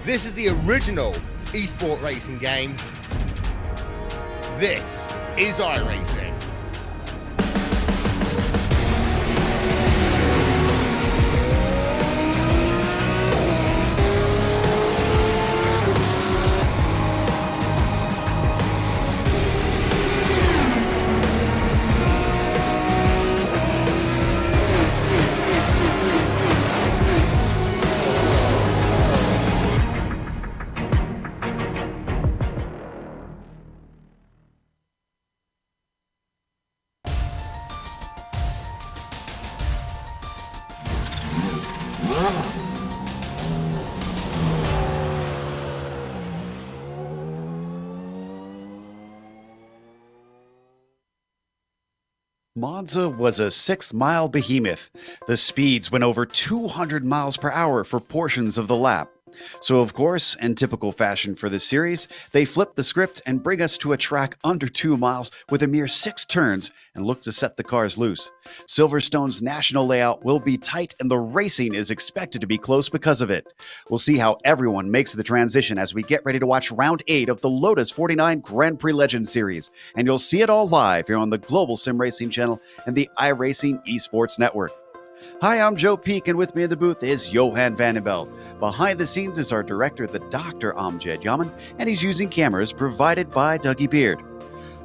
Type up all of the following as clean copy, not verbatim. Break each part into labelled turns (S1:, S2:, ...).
S1: This is the original esport racing game. This is iRacing.
S2: Monza was a 6-mile behemoth. The speeds went over 200 miles per hour for portions of the lap. So of course, in typical fashion for this series, they flip the script and bring us to a track under 2 miles with a mere 6 turns and look to set the cars loose. Silverstone's national layout will be tight and the racing is expected to be close because of it. We'll see how everyone makes the transition as we get ready to watch round 8 of the Lotus 49 Grand Prix Legends series, and you'll see it all live here on the Global Sim Racing channel and the iRacing Esports Network. Hi, I'm Joe Peak, and with me in the booth is Johan Vandenbelt. Behind the scenes is our director, the Dr. Amjad Yaman, and he's using cameras provided by Dougie Beard.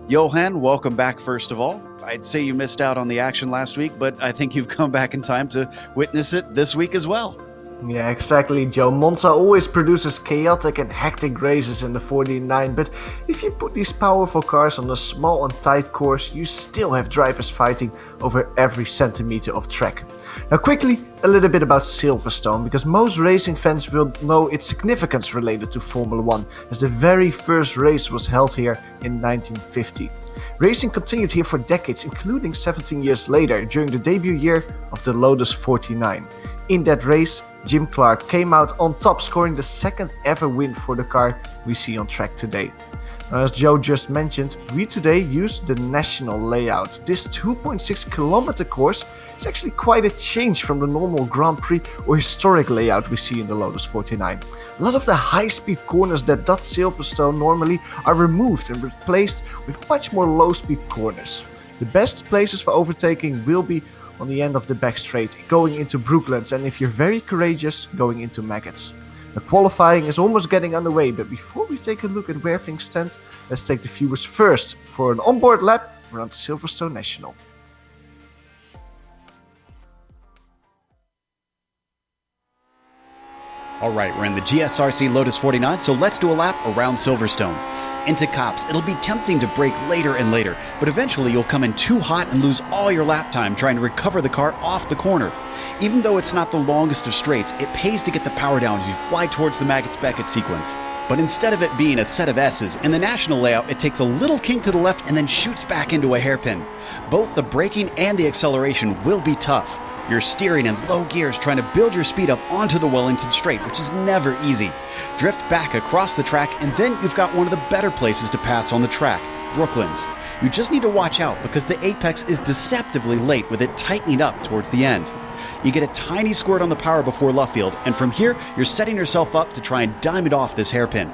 S2: Johan, welcome back first of all. I'd say you missed out on the action last week, but I think you've come back in time to witness it this week as well.
S3: Yeah, exactly, Joe. Monza always produces chaotic and hectic races in the 49, but if you put these powerful cars on a small and tight course, you still have drivers fighting over every centimeter of track. Now quickly, a little bit about Silverstone, because most racing fans will know its significance related to Formula 1, as the very first race was held here in 1950. Racing continued here for decades, including 17 years later, during the debut year of the Lotus 49. In that race, Jim Clark came out on top, scoring the second ever win for the car we see on track today. Now, as Joe just mentioned, we today use the national layout. This 2.6 kilometer course is actually quite a change from the normal Grand Prix or historic layout we see in the Lotus 49. A lot of the high-speed corners that dot Silverstone normally are removed and replaced with much more low-speed corners. The best places for overtaking will be on the end of the back straight, going into Brooklands, and if you're very courageous, going into Maggots. The qualifying is almost getting underway, but before we take a look at where things stand, let's take the viewers first for an onboard lap around Silverstone National.
S2: Alright, we're in the GSRC Lotus 49, so let's do a lap around Silverstone. Into Cops, it'll be tempting to brake later and later, but eventually you'll come in too hot and lose all your lap time trying to recover the car off the corner. Even though it's not the longest of straights, it pays to get the power down as you fly towards the Maggots-Beckett sequence. But instead of it being a set of S's, in the national layout it takes a little kink to the left and then shoots back into a hairpin. Both the braking and the acceleration will be tough. You're steering in low gears trying to build your speed up onto the Wellington Straight, which is never easy. Drift back across the track, and then you've got one of the better places to pass on the track, Brooklands. You just need to watch out because the apex is deceptively late with it tightening up towards the end. You get a tiny squirt on the power before Luffield, and from here, you're setting yourself up to try and dime it off this hairpin.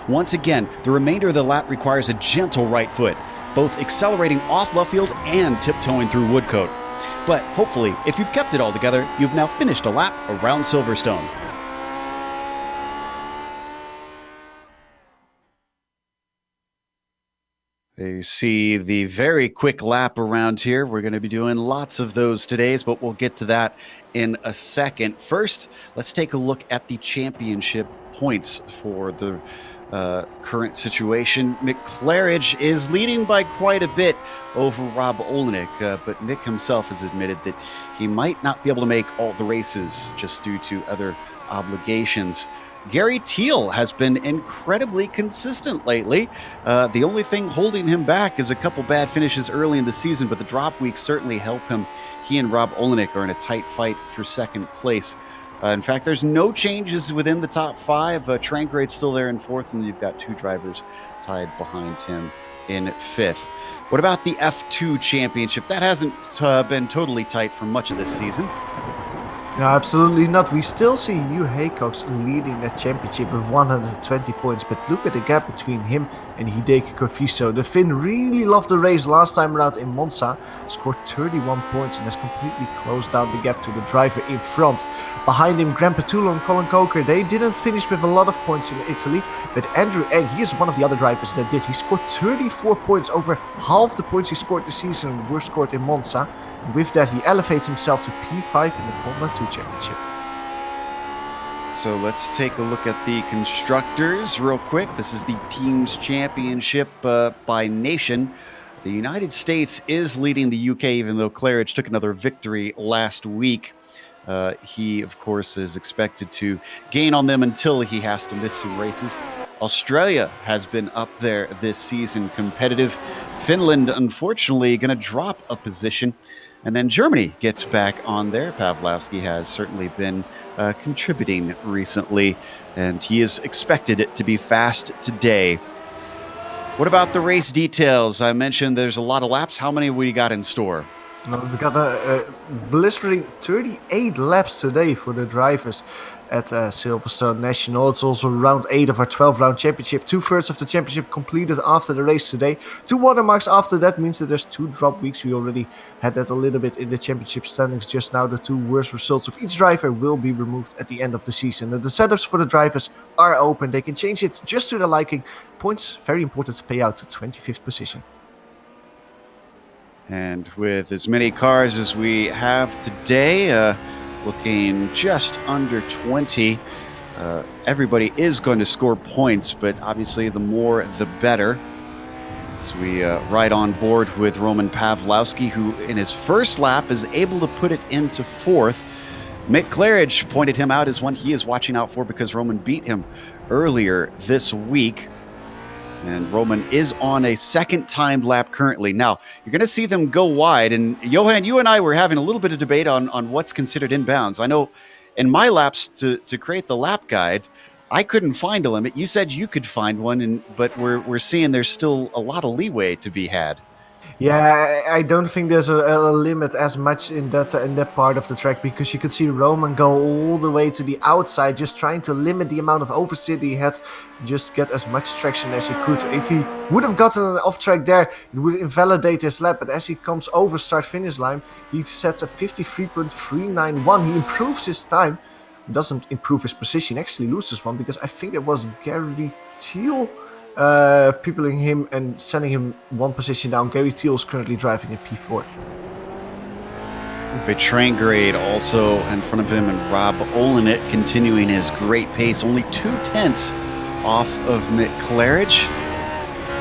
S2: Once again, the remainder of the lap requires a gentle right foot, both accelerating off Luffield and tiptoeing through Woodcote. But hopefully, if you've kept it all together, you've now finished a lap around Silverstone. You see the very quick lap around here. We're going to be doing lots of those today, but we'll get to that in a second. First, let's take a look at the championship points for the current situation. McClarridge is leading by quite a bit over Rob Olenek, but Nick himself has admitted that he might not be able to make all the races just due to other obligations. Gary Teal has been incredibly consistent lately. The only thing holding him back is a couple bad finishes early in the season, but the drop weeks certainly help him. He and Rob Olenek are in a tight fight for second place. In fact, there's no changes within the top 5. Trankrate's still there in 4th, and you've got 2 drivers tied behind him in 5th. What about the F2 championship? That hasn't been totally tight for much of this season.
S3: No, absolutely not. We still see Hugh Haycox leading that championship with 120 points, but look at the gap between him and Hideki Kofiso. The Finn really loved the race last time around in Monza, scored 31 points and has completely closed down the gap to the driver in front. Behind him, Graham Petullo and Colin Coker, they didn't finish with a lot of points in Italy, but Andrew Egg, he is one of the other drivers that did. He scored 34 points, over half the points he scored this season were scored in Monza. With that, he elevates himself to P5 in the Formula 2 Championship.
S2: So let's take a look at the constructors real quick. This is the Teams Championship by nation. The United States is leading the UK, even though Claridge took another victory last week. He, of course, is expected to gain on them until he has to miss some races. Australia has been up there this season, competitive. Finland, unfortunately, going to drop a position. And then Germany gets back on there. Pawlowski has certainly been contributing recently, and he is expected to be fast today. What about the race details? I mentioned there's a lot of laps. How many we got in store?
S3: We got a blistering 38 laps today for the drivers at Silverstone National. It's also round 8 of our 12-round championship. 2/3 of the championship completed after the race today. 2 watermarks after that means that there's 2 drop weeks. We already had that a little bit in the championship standings just now. The 2 worst results of each driver will be removed at the end of the season. And the setups for the drivers are open. They can change it just to their liking. Points, very important to pay out to 25th position.
S2: And with as many cars as we have today, looking just under 20, everybody is going to score points, but obviously the more the better. So we ride on board with Roman Pawlowski, who in his first lap is able to put it into 4th. Mick Claridge pointed him out as one he is watching out for because Roman beat him earlier this week. And Roman is on a second timed lap currently. Now, you're going to see them go wide. And Johan, you and I were having a little bit of debate on what's considered inbounds. I know in my laps to create the lap guide, I couldn't find a limit. You said you could find one, but we're seeing there's still a lot of leeway to be had.
S3: Yeah, I don't think there's a limit as much in that part of the track, because you could see Roman go all the way to the outside, just trying to limit the amount of oversteer he had, just get as much traction as he could. If he would have gotten an off track there, it would invalidate his lap, but as he comes over start-finish line, he sets a 53.391. He improves his time, doesn't improve his position, actually loses one, because I think it was Gary Thiel peopling him and sending him one position down. Gary Thiel is currently driving in P4.
S2: Train grade also in front of him, and Rob Olenet continuing his great pace, only 2/10 off of Mick Claridge.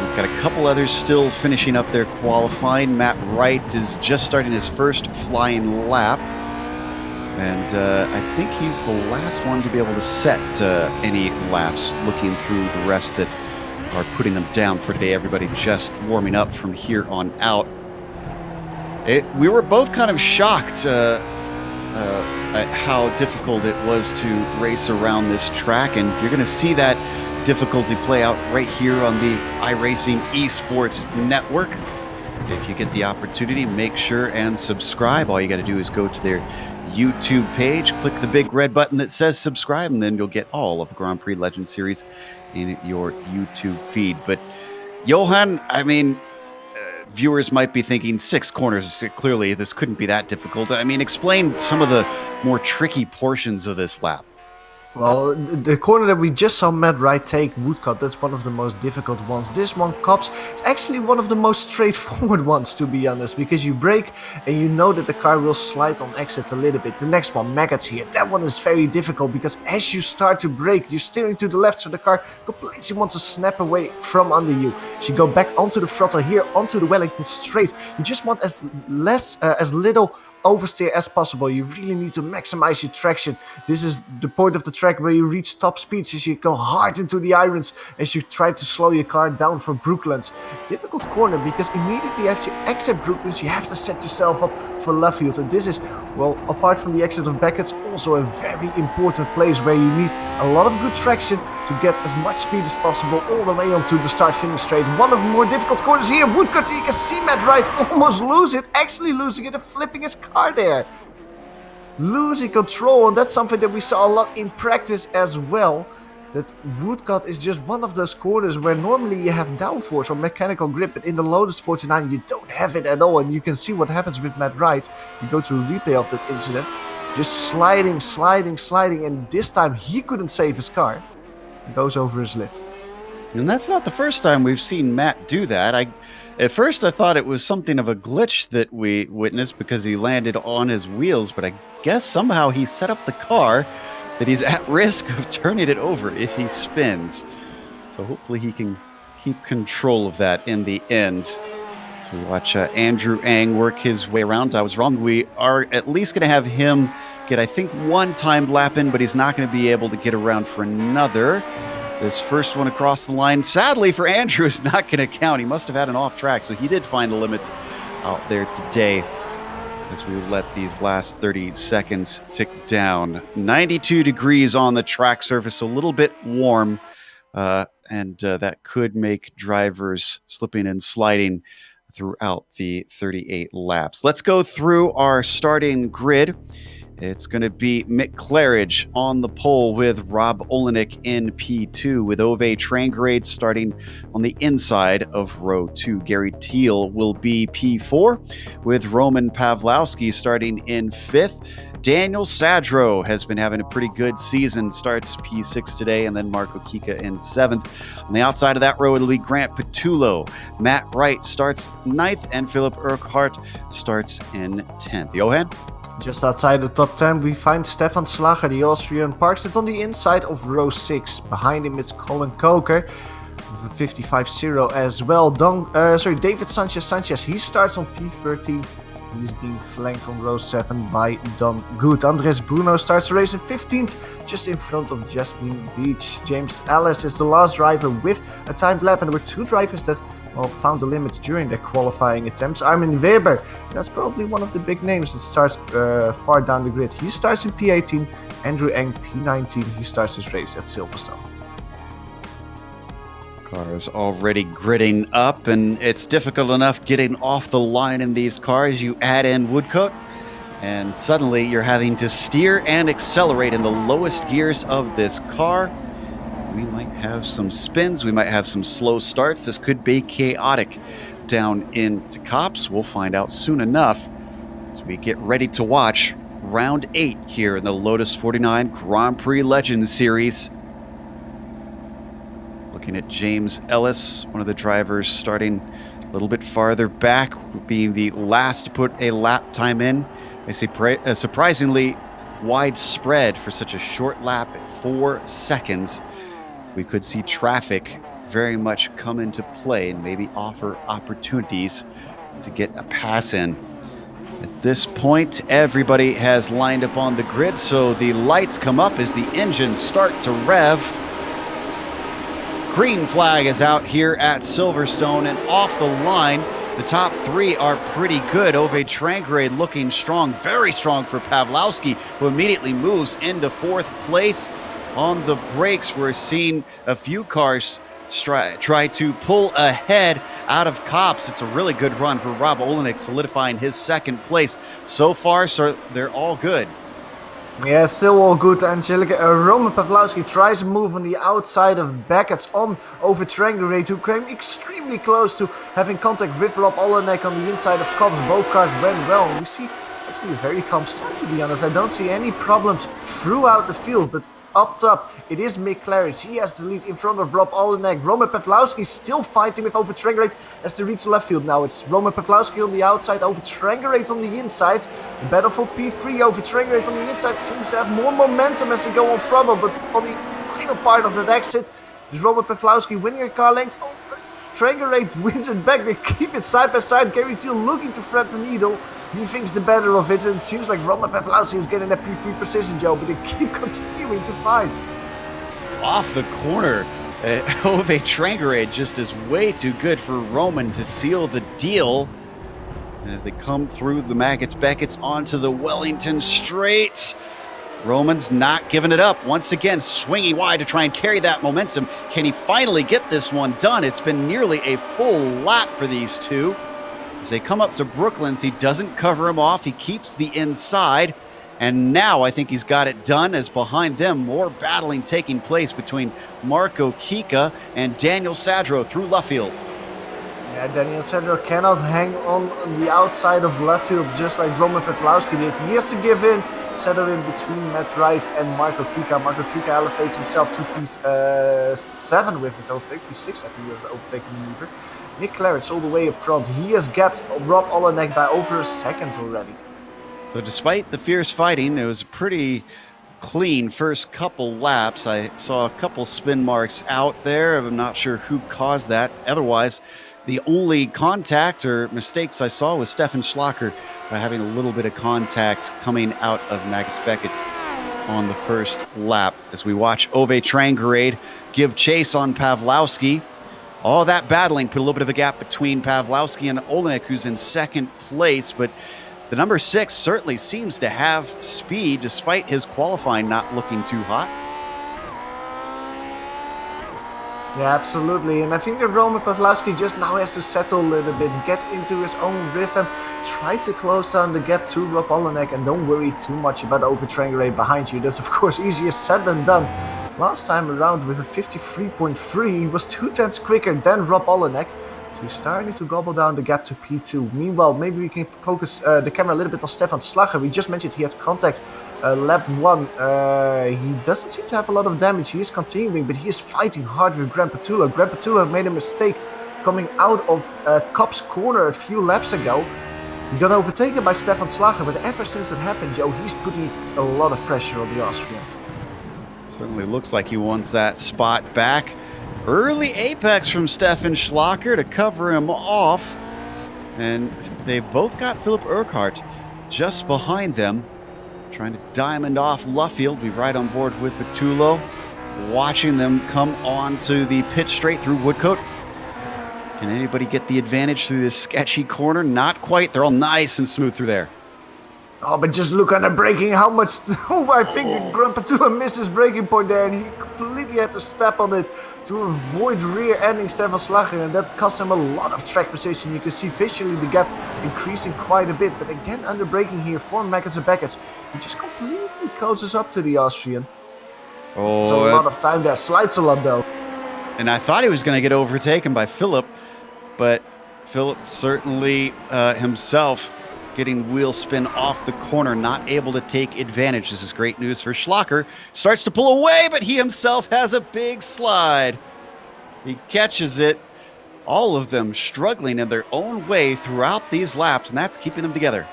S2: We've got a couple others still finishing up their qualifying. Matt Wright is just starting his first flying lap, and I think he's the last one to be able to set any laps, looking through the rest that are putting them down for today. Everybody just warming up from here on out. We were both kind of shocked at how difficult it was to race around this track, and you're going to see that difficulty play out right here on the iRacing Esports Network. If you get the opportunity, make sure and subscribe. All you got to do is go to their YouTube page, click the big red button that says subscribe, and then you'll get all of the Grand Prix Legend Series in your YouTube feed. But Johan, I mean, viewers might be thinking 6 corners, clearly this couldn't be that difficult. I mean, explain some of the more tricky portions of this lap.
S3: Well, the corner that we just saw Matt Wright take, Woodcut, that's one of the most difficult ones. This one, Cops, is actually one of the most straightforward ones, to be honest, because you brake and you know that the car will slide on exit a little bit. The next one, Maggots here, that one is very difficult because as you start to brake, you're steering to the left, so the car completely wants to snap away from under you. So you go back onto the throttle here, onto the Wellington straight. You just want as little oversteer as possible. You really need to maximize your traction. This is the point of the track where you reach top speeds as you go hard into the irons as you try to slow your car down for Brooklands. Difficult corner because immediately after you exit Brooklands you have to set yourself up for Luffield, and this is, well, apart from the exit of Beckett's, also a very important place where you need a lot of good traction to get as much speed as possible all the way onto the start-finish straight. One of the more difficult corners here, Woodcut, you can see Matt Wright almost lose it, actually losing it and flipping his car there. losing control, and that's something that we saw a lot in practice as well. That Woodcut is just one of those corners where normally you have downforce or mechanical grip, but in the Lotus 49 you don't have it at all, and you can see what happens with Matt Wright. You go to a replay of that incident, just sliding, and this time he couldn't save his car. It goes over his lid.
S2: And that's not the first time we've seen Matt do that. At first I thought it was something of a glitch that we witnessed because he landed on his wheels, but I guess somehow he set up the car that he's at risk of turning it over if he spins. So hopefully he can keep control of that in the end. We watch Andrew Ang work his way around. I was wrong. We are at least going to have him get, I think, one timed lap in, but he's not going to be able to get around for another. This first one across the line, sadly for Andrew, is not going to count. He must have had an off track, so he did find the limits out there today as we let these last 30 seconds tick down. 92 degrees on the track surface, a little bit warm, and that could make drivers slipping and sliding throughout the 38 laps. Let's go through our starting grid. It's going to be Mick Claridge on the pole with Rob Olenek in P2, with Ove Trangrade starting on the inside of row 2. Gary Teal will be P4, with Roman Pawlowski starting in 5th. Daniel Sadro has been having a pretty good season, starts P6 today, and then Marco Kika in 7th. On the outside of that row, it'll be Grant Petullo. Matt Wright starts 9th, and Philip Urquhart starts in 10th. Johan?
S3: Just outside the top 10, we find Stefan Slager, the Austrian, parks it on the inside of row 6. Behind him it's Colin Coker with a 55-0 as well. David Sanchez, he starts on P13. He's being flanked on row 7 by Don Good. Andres Bruno starts the race in 15th, just in front of Jasmine Beach. James Ellis is the last driver with a timed lap, and there were 2 drivers that found the limits during their qualifying attempts. Armin Weber, that's probably one of the big names that starts far down the grid. He starts in P18. Andrew Eng, P19. He starts his race at Silverstone.
S2: Cars already gridding up, and it's difficult enough getting off the line in these cars. You add in Woodcote, and suddenly you're having to steer and accelerate in the lowest gears of this car. We might have some spins. We might have some slow starts. This could be chaotic down into Cops. We'll find out soon enough as we get ready to watch round 8 here in the Lotus 49 Grand Prix Legends Series. Looking at James Ellis, one of the drivers starting a little bit farther back, being the last to put a lap time in. I say surprisingly widespread for such a short lap at 4 seconds. We could see traffic very much come into play and maybe offer opportunities to get a pass in. At this point, everybody has lined up on the grid, so the lights come up as the engines start to rev. Green flag is out here at Silverstone, and off the line, the top 3 are pretty good. Ove Trangrade looking strong, very strong for Pawlowski, who immediately moves into 4th place. On the brakes, we're seeing a few cars try to pull ahead out of Cops. It's a really good run for Rob Olenek, solidifying his 2nd place. So far, so they're all good.
S3: Yeah, it's still all good, Angelica. Roman Pawlowski tries a move on the outside of Maggots on over Trangrade, who came extremely close to having contact with Rob Olenek on the inside of Cops. Both cars went well. We see actually a very calm start, to be honest. I don't see any problems throughout the field, but up top, it is Mick Claridge. He has the lead in front of Rob Olenek. Roman Pawlowski still fighting with over Trangrade as they reach the left field. Now it's Roman Pawlowski on the outside, over Trangrade on the inside. The battle for P3 over Trangrade on the inside seems to have more momentum as they go on throttle, but on the final part of that exit is Roman Pawlowski winning a car length over Trangrade, wins it back. They keep it side by side. Gary Teal looking to thread the needle. He thinks the better of it, and it seems like Roman Pawlowski is getting that P3 position, Joe, but they keep continuing to fight.
S2: Off the corner, Ove Trangrade just is way too good for Roman to seal the deal. As they come through the Maggots Beckett's onto the Wellington straights, Roman's not giving it up. Once again, swinging wide to try and carry that momentum. Can he finally get this one done? It's been nearly a full lap for these two. As they come up to Brooklands, he doesn't cover him off. He keeps the inside, And now I think he's got it done, as behind them, more battling taking place between Marco Kika and Daniel Sadro through Luffield.
S3: Yeah, Daniel Sadro cannot hang on the outside of Luffield just like Roman Pawlowski did. He has to give in, settle in between Matt Wright and Marco Kika. Marco Kika elevates himself to P7 with it overtake. P6, I think, with the overtaking maneuver. Nick Claridge all the way up front. He has gapped Rob Olenek by over a second already.
S2: So despite the fierce fighting, it was a pretty clean first couple laps. I saw a couple spin marks out there. I'm not sure who caused that. Otherwise, the only contact or mistakes I saw was Stefan Schlacker having a little bit of contact coming out of Maggots Beckett's on the first lap. As we watch Ove Trangerade give chase on Pawlowski. All that battling put a little bit of a gap between Pawlowski and Olenek, who's in second place, but the number 6 certainly seems to have speed despite his qualifying not looking too hot.
S3: Yeah, absolutely. And I think that Roman Pawlowski just now has to settle a little bit, get into his own rhythm, try to close down the gap to Rob Olenek, and don't worry too much about Ove Trangerade behind you. That's of course easier said than done. Last time around with a 53.3, he was 2/10 quicker than Rob Olenek. So he's starting to gobble down the gap to P2. Meanwhile, maybe we can focus the camera a little bit on Stefan Schlager. We just mentioned he had contact lap 1. He doesn't seem to have a lot of damage. He is continuing, but he is fighting hard with Grant Patullo. Grant Patullo made a mistake coming out of Kopp's corner a few laps ago. He got overtaken by Stefan Schlager, but ever since it happened, Joe, he's putting a lot of pressure on the Austrian.
S2: Certainly looks like he wants that spot back. Early apex from Stefan Schlager to cover him off. And they've both got Philip Urquhart just behind them, trying to diamond off Luffield. We're right on board with Patullo, watching them come onto the pit straight through Woodcote. Can anybody get the advantage through this sketchy corner? Not quite. They're all nice and smooth through there.
S3: Oh, but just look at the braking, how much... I think Grant Patullo missed his braking point there, and he completely had to step on it to avoid rear-ending Stefan Schlager, and that cost him a lot of track position. You can see visually the gap increasing quite a bit, but again under braking here for Maggots and Beckett's. He just completely closes up to the Austrian.
S2: Oh,
S3: it's a lot of time there, slides a lot though.
S2: And I thought he was going to get overtaken by Philip, but Philip certainly himself getting wheel spin off the corner, not able to take advantage. This is great news for Schlager. Starts to pull away, but he himself has a big slide. He catches it. All of them struggling in their own way throughout these laps, and that's keeping them together.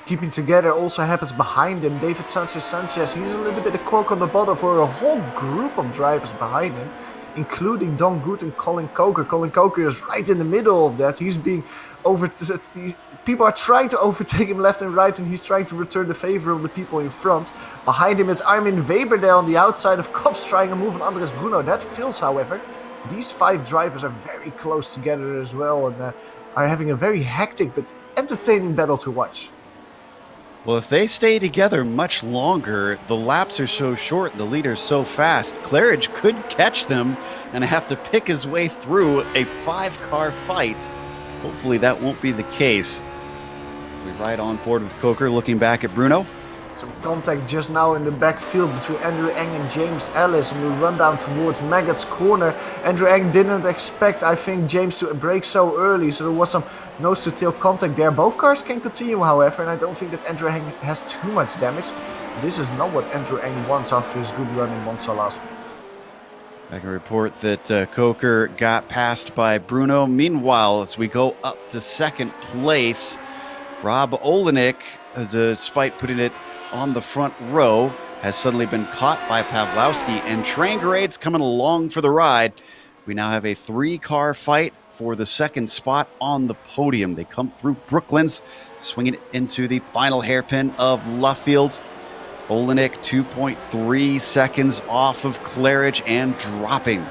S3: Keeping together also happens behind him. David Sanchez, he's a little bit of cork on the bottom for a whole group of drivers behind him, including Don Good and Colin Coker. Colin Coker is right in the middle of that. He's being people are trying to overtake him left and right, and he's trying to return the favor of the people in front. Behind him, it's Armin Weber there on the outside of Kops trying to move on Andres Bruno. That fails, however. These 5 drivers are very close together as well, and are having a very hectic but entertaining battle to watch.
S2: Well, if they stay together much longer, the laps are so short, the leader's so fast, Claridge could catch them and have to pick his way through a 5-car fight. Hopefully that won't be the case. We ride on board with Coker, looking back at Bruno.
S3: Some contact just now in the backfield between Andrew Eng and James Ellis, and we run down towards Maggots' corner. Andrew Eng didn't expect, I think, James to brake so early, so there was some nose-to-tail contact there. Both cars can continue, however, and I don't think that Andrew Eng has too much damage. This is not what Andrew Eng wants after his good run in Monza last week.
S2: I can report that Coker got passed by Bruno. Meanwhile, as we go up to second place, Rob Olenek, despite putting it on the front row, has suddenly been caught by Pawlowski, and Trangerade's coming along for the ride. We now have a 3-car fight for the second spot on the podium. They come through Brooklands, swinging into the final hairpin of Luffield. Olenek 2.3 seconds off of Claridge and dropping.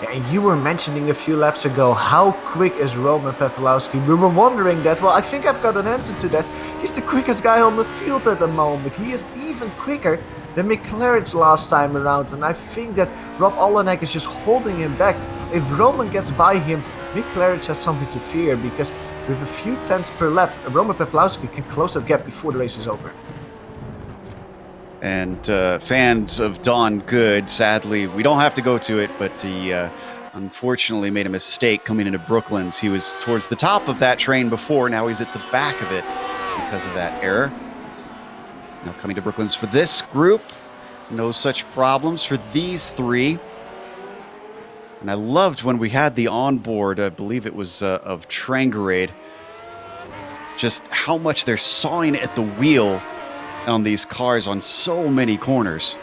S3: And you were mentioning a few laps ago, how quick is Roman Pawlowski? We were wondering that. Well, I think I've got an answer to that. He's the quickest guy on the field at the moment. He is even quicker than Mick Claridge last time around. And I think that Rob Olenek is just holding him back. If Roman gets by him, Mick Claridge has something to fear, because With a few tenths per lap, Roman Pawlowski can close that gap before the race is over.
S2: And fans of Don Good, sadly, we don't have to go to it, but he unfortunately made a mistake coming into Brooklands. He was towards the top of that train before. Now he's at the back of it because of that error. Now coming to Brooklands for this group. No such problems for these three. And I loved when we had the onboard, I believe it was of Trangarade, just how much they're sawing at the wheel on these cars on so many corners.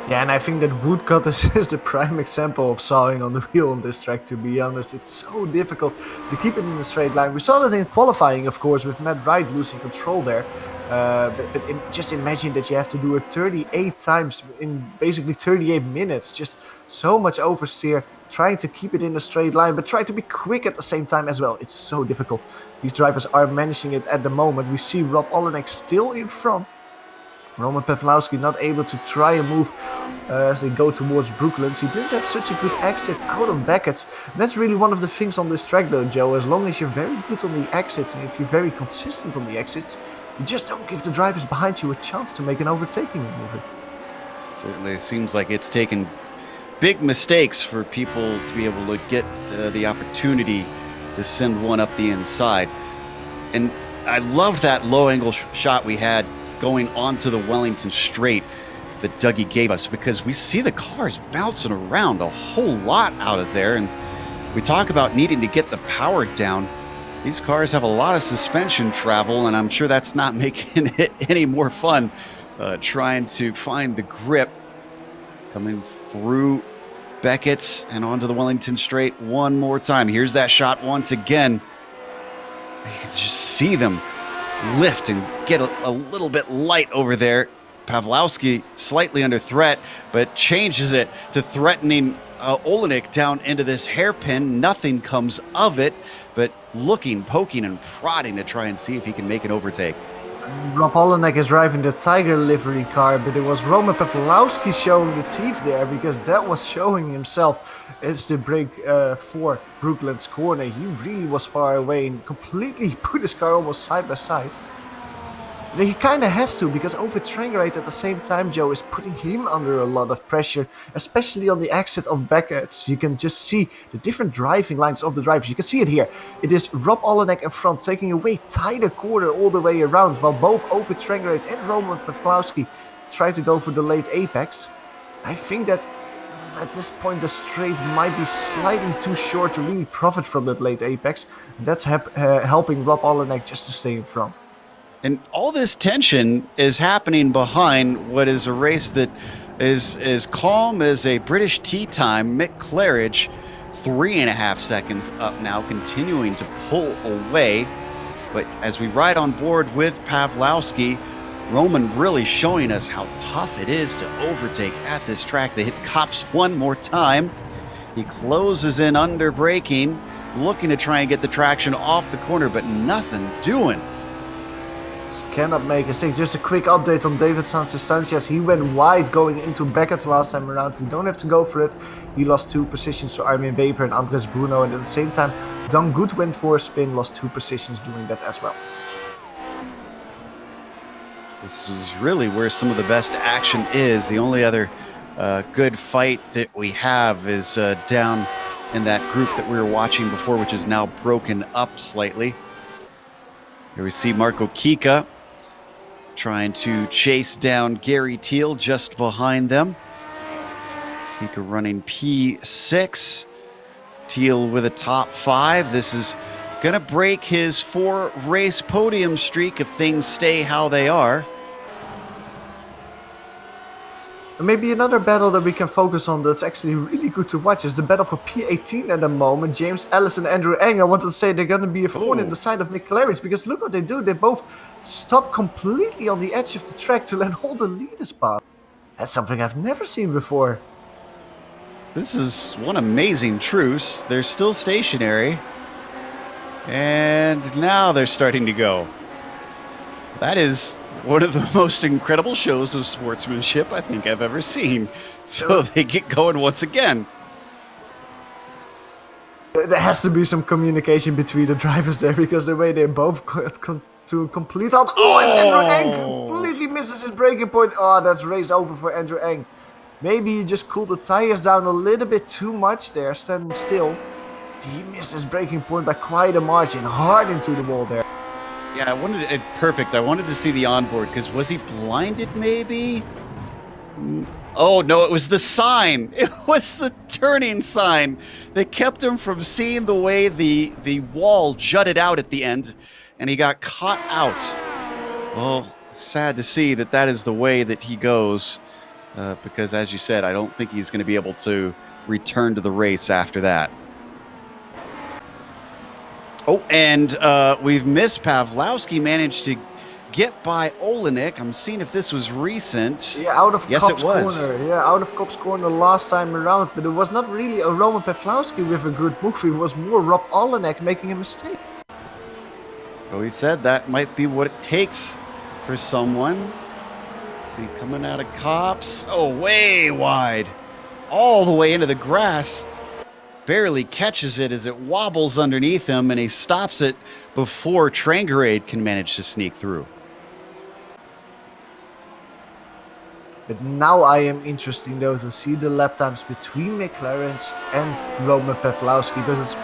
S3: Yeah, and I think that Woodcut is the prime example of sawing on the wheel on this track, to be honest. It's so difficult to keep it in a straight line. We saw that in qualifying, of course, with Matt Wright losing control there. Just imagine that you have to do it 38 times in basically 38 minutes. Just so much oversteer, trying to keep it in a straight line, but try to be quick at the same time as well. It's so difficult. These drivers are managing it at the moment. We see Rob Olenek still in front. Roman Pawlowski not able to try a move as they go towards Brooklands. He didn't have such a good exit out of Maggots. That's really one of the things on this track though, Joe. As long as you're very good on the exits and if you're very consistent on the exits, you just don't give the drivers behind you a chance to make an overtaking maneuver.
S2: Certainly it seems like it's taken big mistakes for people to be able to get the opportunity to send one up the inside. And I loved that low angle shot we had going onto the Wellington straight that Dougie gave us, because we see the cars bouncing around a whole lot out of there. And we talk about needing to get the power down. These cars have a lot of suspension travel, and I'm sure that's not making it any more fun trying to find the grip. Coming through Beckett's and onto the Wellington straight one more time. Here's that shot once again. You can just see them lift and get a little bit light over there. Pawlowski slightly under threat, but changes it to threatening Olenek down into this hairpin. Nothing comes of it, but looking, poking, and prodding to try and see if he can make an overtake.
S3: Rob Olenek is driving the Tiger livery car, but it was Roman Pawlowski showing the teeth there, because that was showing himself as the break for Brooklands corner. He really was far away and completely put his car almost side by side. He kind of has to, because over Trangarade at the same time, Joe, is putting him under a lot of pressure, especially on the exit of Beckett's. You can just see the different driving lines of the drivers. You can see it here. It is Rob Olenek in front, taking away tighter corner all the way around, while both over Trangarade and Roman Pawlowski try to go for the late apex. I think that at this point the straight might be slightly too short to really profit from that late apex. That's helping Rob Olenek just to stay in front.
S2: And all this tension is happening behind what is a race that is as calm as a British tea time. Mick Claridge, 3.5 seconds up now, continuing to pull away. But as we ride on board with Pawlowski, Roman really showing us how tough it is to overtake at this track. They hit cops one more time. He closes in under braking, looking to try and get the traction off the corner, but nothing doing.
S3: Cannot make a mistake. Just a quick update on David Sanchez. He went wide going into Beckett's last time around. We don't have to go for it. He lost 2 positions to Armin Weber and Andres Bruno, and at the same time Don Good went for a spin, lost 2 positions doing that as well.
S2: This is really where some of the best action is. The only other good fight that we have is down in that group that we were watching before, which is now broken up slightly. Here we see Marco Kika trying to chase down Gary Teal just behind them. Kika running P6. Teal with a top 5. This is going to break his 4-race podium streak if things stay how they are.
S3: And maybe another battle that we can focus on that's actually really good to watch is the battle for P18 at the moment. James Ellis and Andrew Eng, I wanted to say they're going to be a thorn in the side of Mick Claridge, because look what they do. They both stop completely on the edge of the track to let all the leaders pass. That's something I've never seen before.
S2: This is one amazing truce. They're still stationary. And now they're starting to go. That is one of the most incredible shows of sportsmanship I think I've ever seen. So they get going once again.
S3: There has to be some communication between the drivers there, because the way they both got to a complete halt. Oh, it's Andrew Eng completely misses his braking point. Oh, that's race over for Andrew Eng. Maybe he just cooled the tires down a little bit too much there, standing still. He missed his braking point by quite a margin, hard into the wall there.
S2: Yeah, I wanted it perfect. I wanted to see the onboard, because was he blinded maybe? Oh, no, it was the sign. It was the turning sign that kept him from seeing the way the wall jutted out at the end, and he got caught out. Well, sad to see that is the way that he goes, because as you said, I don't think he's going to be able to return to the race after that. Oh, and we've missed Pawlowski managed to get by Olenek. I'm seeing if this was recent.
S3: Yeah, out of
S2: yes,
S3: Kopp's
S2: it was.
S3: corner. Yeah, out of Kopp's corner last time around. But it was not really a Roman Pawlowski with a good move. It was more Rob Olenek making a mistake.
S2: So he said that might be what it takes for someone. See, coming out of Kopp's. Oh, way wide. All the way into the grass. Barely catches it as it wobbles underneath him, and he stops it before Trangerade can manage to sneak through.
S3: But now I am interested though to see the lap times between McLaren and Roman Pawlowski, because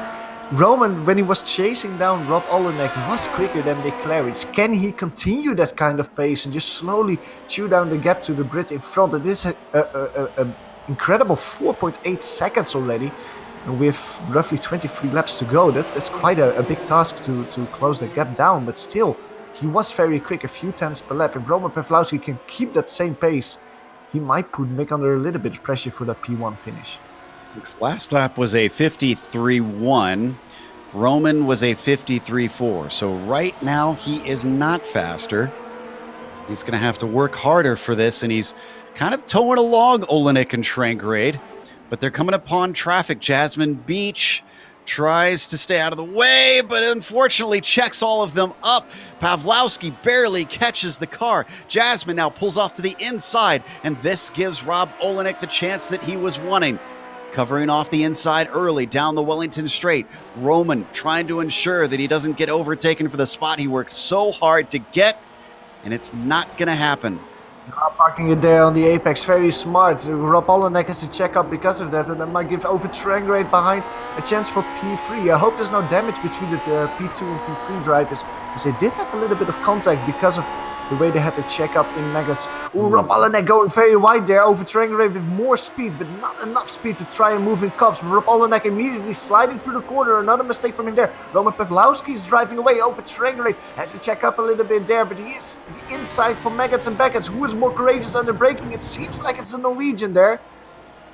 S3: Roman, when he was chasing down Rob Olenek, was quicker than McLaren. Can he continue that kind of pace and just slowly chew down the gap to the Brit in front? It is an incredible 4.8 seconds already. And with roughly 23 laps to go, that's quite a big task to close the gap down. But still, he was very quick, a few tenths per lap. If Roman Pawlowski can keep that same pace, he might put Mick under a little bit of pressure for that P1 finish.
S2: His last lap was a 53.1. Roman was a 53.4. So right now, he is not faster. He's going to have to work harder for this, and he's kind of towing along Olenek and Trangerade. But they're coming upon traffic. Jasmine Beach tries to stay out of the way, but unfortunately checks all of them up. Pawlowski barely catches the car. Jasmine now pulls off to the inside, and this gives Rob Olenek the chance that he was wanting. Covering off the inside early down the Wellington Straight. Roman trying to ensure that he doesn't get overtaken for the spot he worked so hard to get, and it's not going to happen.
S3: Parking it there on the apex, very smart. Rob Olenek has to check up because of that, and that might give over Trangerade behind a chance for P3. I hope there's no damage between the P2 and P3 drivers, as they did have a little bit of contact because of the way they had to check up in Maggots. Rob Olenek going very wide there over Trangerade with more speed, but not enough speed to try and move in Kopp's. Rob Olenek immediately sliding through the corner, another mistake from him there. Roman Pawlowski is driving away over Trangerade. Had to check up a little bit there, but he is the inside for Maggots and Beckett's. Who is more courageous under braking? It seems like it's a Norwegian there,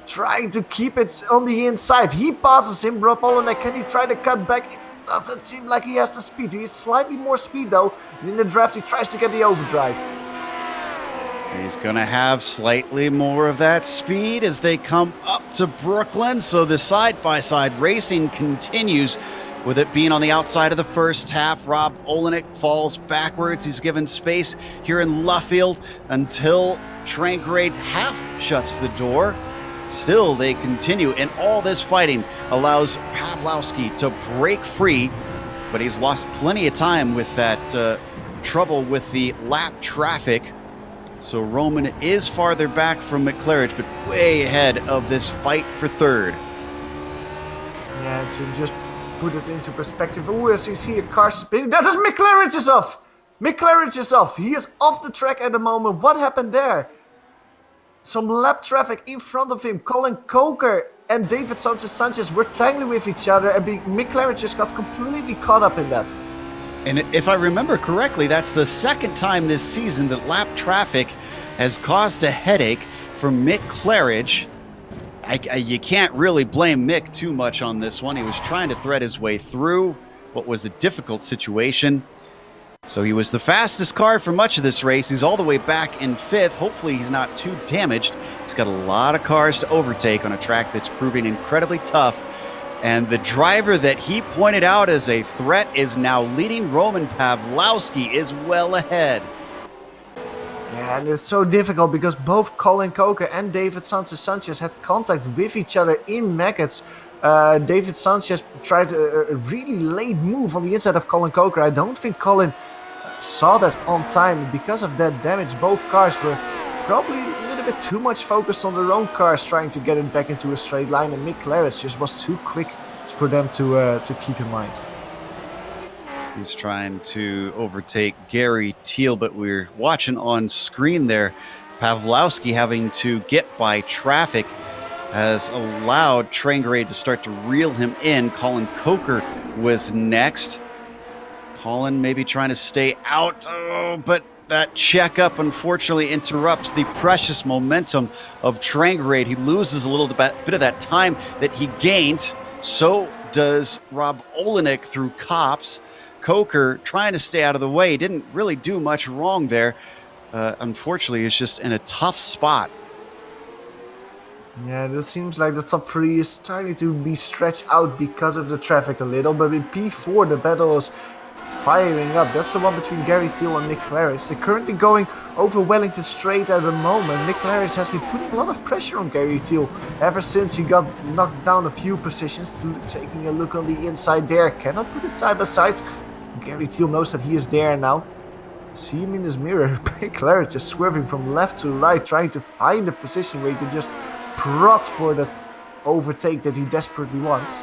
S3: trying to keep it on the inside. He passes him. Rob Olenek, can he try to cut back? It doesn't seem like he has the speed. He has slightly more speed though, and in the draft he tries to get the overdrive.
S2: He's going to have slightly more of that speed as they come up to Brooklyn, so the side-by-side racing continues. With it being on the outside of the first half, Rob Olenek falls backwards. He's given space here in Luffield until Trangerade half shuts the door. Still, they continue, and all this fighting allows Pawlowski to break free, but he's lost plenty of time with that trouble with the lap traffic. So Roman is farther back from McClarich, but way ahead of this fight for third.
S3: Yeah, to just put it into perspective. Oh, as you see a car spinning. That is McClarich is off! McClarich is off. He is off the track at the moment. What happened there? Some lap traffic in front of him. Colin Coker and David Sanchez were tangling with each other, and McLaren just got completely caught up in that.
S2: And if I remember correctly, that's the second time this season that lap traffic has caused a headache for Mick Claridge. You can't really blame Mick too much on this one. He was trying to thread his way through what was a difficult situation. So he was the fastest car for much of this race. He's all the way back in fifth. Hopefully he's not too damaged. He's got a lot of cars to overtake on a track that's proving incredibly tough. And the driver that he pointed out as a threat is now leading. Roman Pawlowski is well ahead.
S3: Yeah, and it's so difficult because both Colin Coker and David Sanchez had contact with each other in Maggots David Sanchez tried a really late move on the inside of Colin Coker. I don't think Colin saw that on time. Because of that damage, both cars were probably a little bit too much focused on their own cars, trying to get it back into a straight line, and Mick Claridge just was too quick for them to keep in mind.
S2: He's trying to overtake Gary Teal, but we're watching on screen there. Pawlowski having to get by traffic has allowed Trangrade to start to reel him in. Colin Coker was next. Colin maybe trying to stay out, but that checkup unfortunately interrupts the precious momentum of Trangrade. He loses a little bit of that time that he gained. So does Rob Olenek through Copse. Coker trying to stay out of the way. He didn't really do much wrong there. Unfortunately, he's just in a tough spot.
S3: Yeah, it seems like the top three is starting to be stretched out because of the traffic a little, but in P4 the battle is firing up. That's the one between Gary Teal and Mick Claridge. They're currently going over Wellington Straight at the moment. Mick Claridge has been putting a lot of pressure on Gary Teal ever since he got knocked down a few positions. Taking a look on the inside there, cannot put it side by side. Gary Teal knows that he is there now. See him in his mirror. Mick Claridge is swerving from left to right, trying to find a position where he can just prod for the overtake that he desperately wants.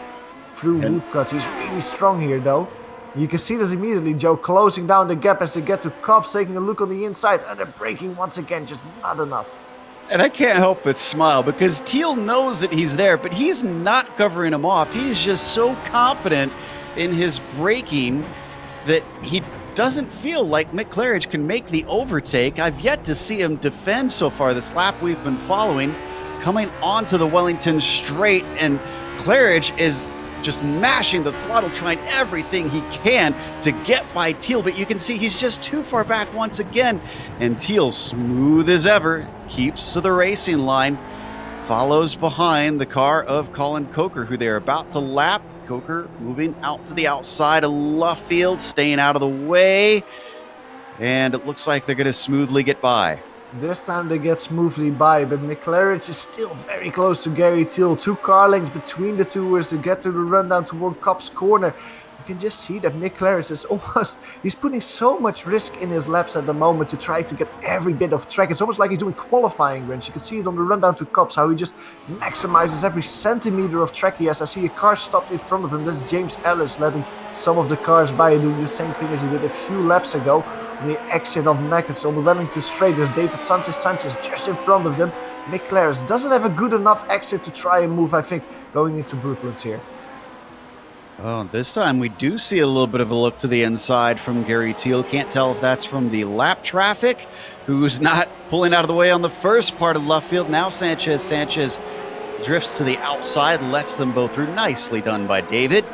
S3: Through Woodcuts, he's really strong here though. You can see that immediately, Joe, closing down the gap as they get to Copse, taking a look on the inside, and they're braking once again, just not enough.
S2: And I can't help but smile because Teal knows that he's there, but he's not covering him off. He's just so confident in his braking that he doesn't feel like Mick Claridge can make the overtake. I've yet to see him defend so far this lap we've been following. Coming onto the Wellington Straight, and Claridge is just mashing the throttle, trying everything he can to get by Teal, but you can see he's just too far back once again. And Teal, smooth as ever, keeps to the racing line, follows behind the car of Colin Coker, who they're about to lap. Coker moving out to the outside of Luffield, staying out of the way, and it looks like they're going to smoothly get by.
S3: This time they get smoothly by, but Mick Claridge is still very close to Gary Teal. 2 car lengths between the two as they get to the rundown toward Copse corner. You can just see that Mick Claridge is he's putting so much risk in his laps at the moment to try to get every bit of track. It's almost like he's doing qualifying runs. You can see it on the rundown to Copse, how he just maximizes every centimeter of track he has. I see a car stopped in front of him. That's James Ellis letting some of the cars by and doing the same thing as he did a few laps ago. On the exit of Maggots on the Wellington Straight, there's David Sanchez just in front of them. Mick Claridge doesn't have a good enough exit to try and move, I think, going into Brooklands here.
S2: Oh, this time we do see a little bit of a look to the inside from Gary Teal. Can't tell if that's from the lap traffic, who's not pulling out of the way on the first part of Luffield. Now Sanchez drifts to the outside, lets them both through. Nicely done by David.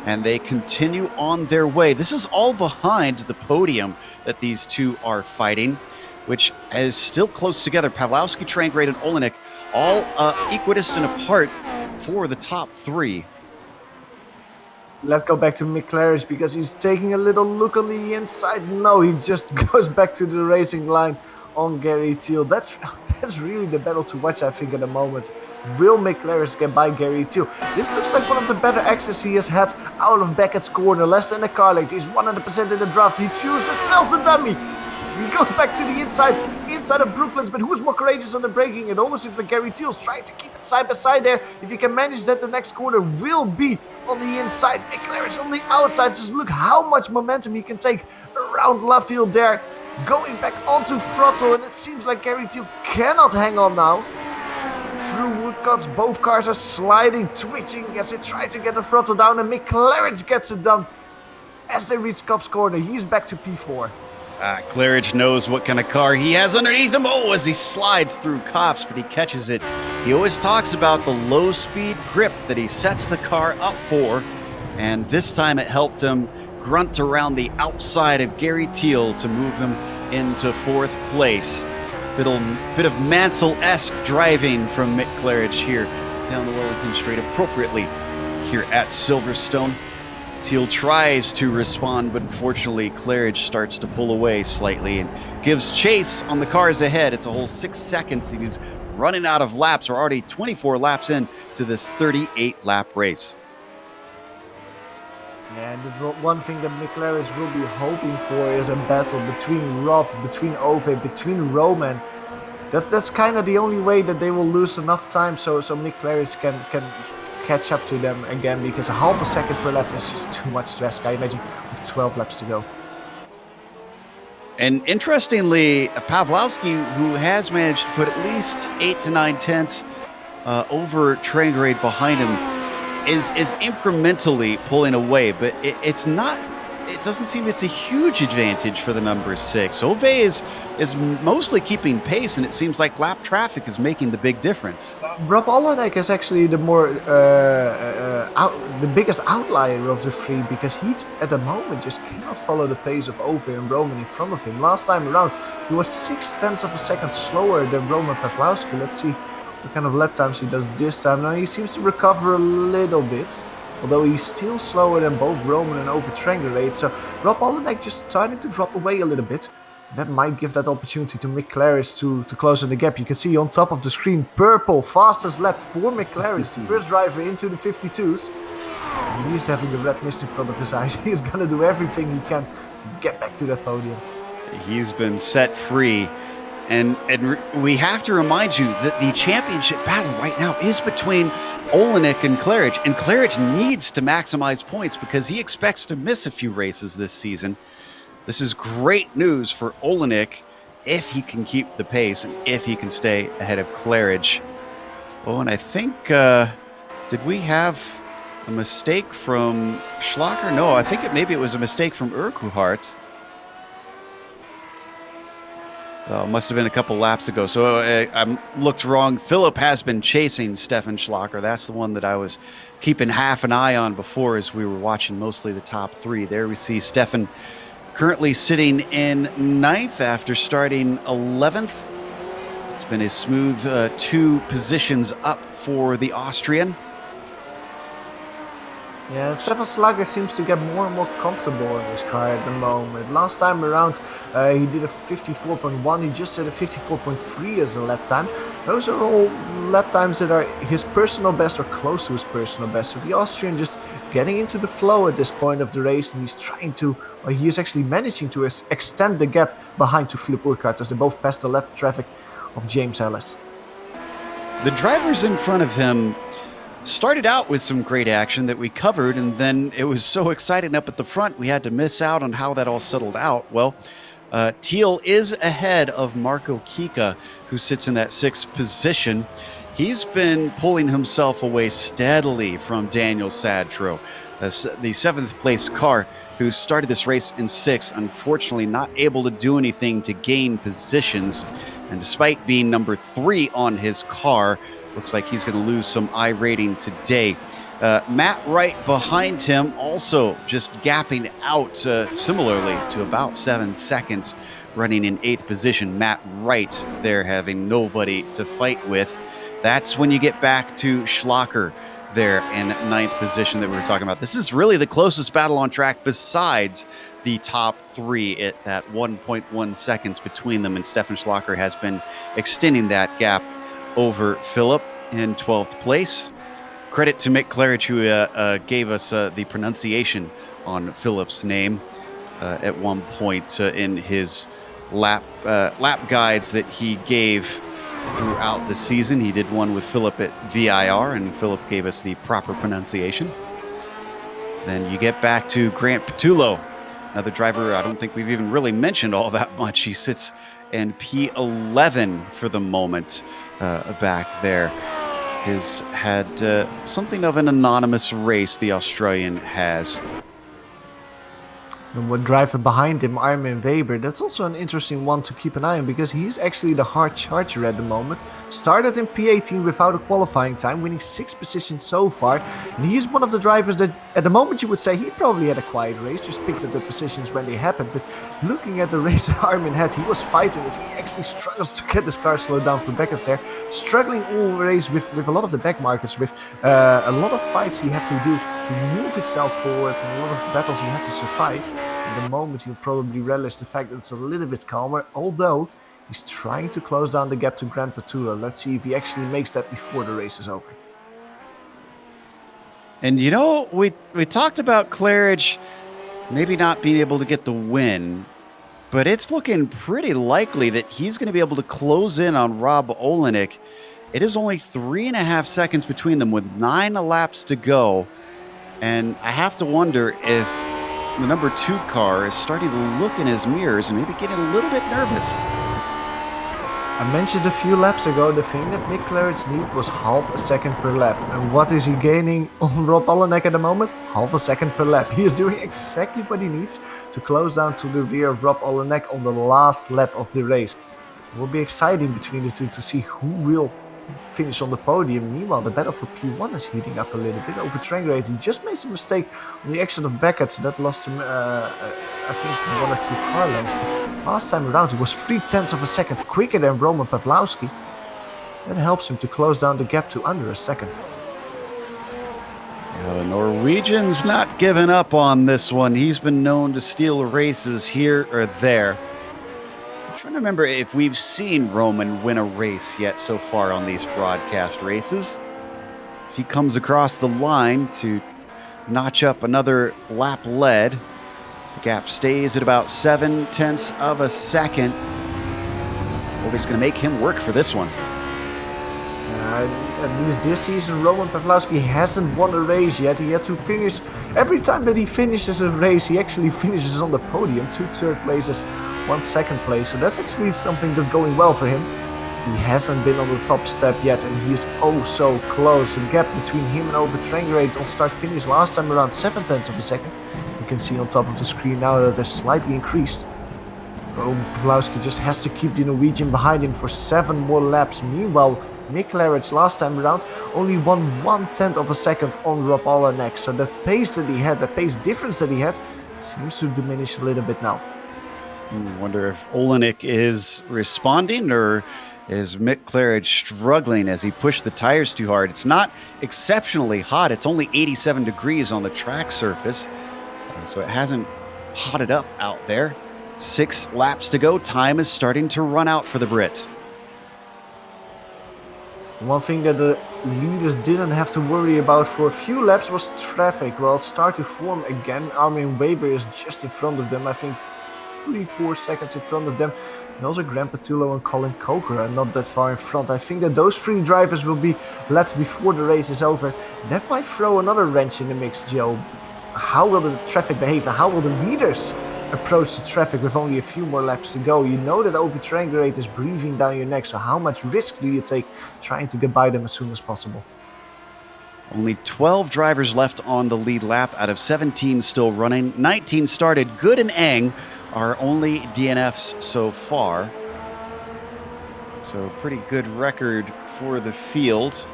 S2: And they continue on their way. This is all behind the podium that these two are fighting, which is still close together. Pawlowski, Trangrade, and Olenek all equidistant apart for the top 3.
S3: Let's go back to Mick Claridge because he's taking a little look on the inside. No, he just goes back to the racing line on Gary Teal. That's really the battle to watch, I think, at the moment. Will Mick Claridge get by Gary Teal? This looks like one of the better exits he has had out of Beckett's corner. Less than a car length. He's 100% in the draft. He chooses, sells the dummy. He goes back to the inside of Brooklands, but who's more courageous on the braking? It almost seems like Gary Teal's trying to keep it side by side there. If he can manage that, the next corner will be on the inside. Mick Claridge on the outside. Just look how much momentum he can take around Luffield there. Going back onto throttle, and it seems like Gary Teal cannot hang on now. Through Woodcuts, both cars are sliding, twitching as they try to get the throttle down, and Mick Claridge gets it done as they reach Copse corner. He's back to P4.
S2: Claridge knows what kind of car he has underneath him. Oh, as he slides through Copse, but he catches it. He always talks about the low-speed grip that he sets the car up for, and this time it helped him grunt around the outside of Gary Teal to move him into 4th place. Bit of Mansell-esque driving from Mick Claridge here down the Wellington Straight appropriately here at Silverstone. Teal tries to respond, but unfortunately Claridge starts to pull away slightly and gives chase on the cars ahead. It's a whole 6 seconds that he's running out of laps. We're already 24 laps in to this 38-lap race.
S3: And the one thing that McLaren will be hoping for is a battle between Rob, between Ove, between Roman. That's kind of the only way that they will lose enough time so McLaren can catch up to them again, because a half a second per lap is just too much stress. Can you imagine with 12 laps to go?
S2: And interestingly, Pawlowski, who has managed to put at least 8 to 9 tenths over Trangrade behind him, is incrementally pulling away, but it's not. It doesn't seem it's a huge advantage for the number 6. Ove is mostly keeping pace, and it seems like lap traffic is making the big difference.
S3: Rob Olenek is actually the biggest outlier of the three, because he at the moment just cannot follow the pace of Ove and Roman in front of him. Last time around, he was 0.6 of a second slower than Roman Pawlowski. Let's see what kind of lap times he does this time. Now he seems to recover a little bit, although he's still slower than both Roman and Ove Trangrade. So Rob Olenek just starting to drop away a little bit. That might give that opportunity to McLaren to close in the gap. You can see on top of the screen, purple, fastest lap for McLaren. First driver into the 52s. And he's having the red mist in front of his eyes. He's going to do everything he can to get back to that podium.
S2: He's been set free. And we have to remind you that the championship battle right now is between Olenek and Claridge. And Claridge needs to maximize points because he expects to miss a few races this season. This is great news for Olenek if he can keep the pace and if he can stay ahead of Claridge. Oh, and I think, did we have a mistake from Schlacher? No, I think maybe it was a mistake from Urquhart. Must have been a couple laps ago. So I looked wrong. Philip has been chasing Stefan Schlacher. That's the one that I was keeping half an eye on before as we were watching mostly the top three. There we see Stefan currently sitting in 9th after starting 11th. It's been a smooth 2 positions up for the Austrian.
S3: Yeah, Stefan Schlager seems to get more and more comfortable in this car at the moment. Last time around, he did a 54.1. He just did a 54.3 as a lap time. Those are all lap times that are his personal best or close to his personal best. So the Austrian just getting into the flow at this point of the race, and he's trying to, or he is actually managing to extend the gap behind to Philip Urquhart as they both pass the lap traffic of James Ellis.
S2: The drivers in front of him started out with some great action that we covered, and then it was so exciting up at the front we had to miss out on how that all settled out. Well, Thiel is ahead of Marco Kika, who sits in that 6th position. He's been pulling himself away steadily from Daniel Sadro, the 7th place car, who started this race in 6th, unfortunately not able to do anything to gain positions. And despite being number 3 on his car, looks like he's going to lose some iRating today. Matt Wright behind him also just gapping out similarly to about 7 seconds, running in 8th position. Matt Wright there having nobody to fight with. That's when you get back to Schlacher there in 9th position that we were talking about. This is really the closest battle on track besides the top 3 at that 1.1 seconds between them, and Stefan Schlacher has been extending that gap over Philip in 12th place. Credit to Mick Claridge, who gave us the pronunciation on Philip's name at one point in his lap guides that he gave throughout the season. He did one with Philip at VIR, and Philip gave us the proper pronunciation. Then you get back to Grant Petullo, another driver I don't think we've even really mentioned all that much. He sits in P11 for the moment back there. Has had something of an anonymous race, the Australian has.
S3: And what driver behind him, Armin Weber, that's also an interesting one to keep an eye on, because he's actually the hard charger at the moment. Started in P18 without a qualifying time, winning 6 positions so far. And he's one of the drivers that, at the moment, you would say he probably had a quiet race, just picked up the positions when they happened. But looking at the race that Armin had, he was fighting it. He actually struggles to get his car slowed down for Beckers there. Struggling all race with a lot of the back markers, with a lot of fights he had to do to move himself forward, and a lot of battles he had to survive. At the moment, he'll probably relish the fact that it's a little bit calmer, although He's trying to close down the gap to Grand Petula. Let's see if he actually makes that before the race is over.
S2: And we talked about Claridge maybe not being able to get the win, but it's looking pretty likely that he's going to be able to close in on Rob Olenek. It is only 3.5 seconds between them with 9 laps to go. And I have to wonder if the number 2 car is starting to look in his mirrors and maybe getting a little bit nervous.
S3: I mentioned a few laps ago the thing that Mick Claridge's lead was half a second per lap. And what is he gaining on Rob Olenek at the moment? Half a second per lap. He is doing exactly what he needs to close down to the rear of Rob Olenek on the last lap of the race. It will be exciting between the two to see who will finish on the podium. Meanwhile, the battle for P1 is heating up a little bit over Trangrade. He just made some mistake on the exit of Maggots. That lost him, I think, 1 or 2 car lengths. But last time around, he was 0.3 of a second quicker than Roman Pawlowski. That helps him to close down the gap to under a second.
S2: Yeah, the Norwegian's not giving up on this one. He's been known to steal races here or there. I'm trying to remember if we've seen Roman win a race yet so far on these broadcast races. As he comes across the line to notch up another lap lead. The gap stays at about 0.7 of a second. Nobody's going to make him work for this one.
S3: At least this season, Roman Pawlowski hasn't won a race yet. He had to finish. Every time that he finishes a race, he actually finishes on the podium. 2 third places, 1 second place. So that's actually something that's going well for him. He hasn't been on the top step yet, and he is oh so close. The gap between him and over Trangrade on start-finish last time around 0.7 of a second. You can see on top of the screen now that it's slightly increased. Roman Pawlowski just has to keep the Norwegian behind him for 7 more laps. Meanwhile, Mick Claridge last time around only won 1/10 of a second on Rob Olenek. So that pace that he had, the pace difference that he had, seems to diminish a little bit now.
S2: I wonder if Olenek is responding or is Mick Claridge struggling as he pushed the tires too hard. It's not exceptionally hot. It's only 87 degrees on the track surface. So it hasn't hotted up out there. 6 laps to go. Time is starting to run out for the Brit.
S3: One thing that the leaders didn't have to worry about for a few laps was traffic. Well, start to form again. Armin Weber is just in front of them. I think 3-4 seconds in front of them. And also Grant Petullo and Colin Coker are not that far in front. I think that those 3 drivers will be left before the race is over. That might throw another wrench in the mix, Joe. How will the traffic behave and how will the leaders approach the traffic with only a few more laps to go? You know that over Trangrade is breathing down your neck, so how much risk do you take trying to get by them as soon as possible?
S2: Only 12 drivers left on the lead lap out of 17 still running. 19 started. Good and Eng are only DNFs so far. So pretty good record for the field.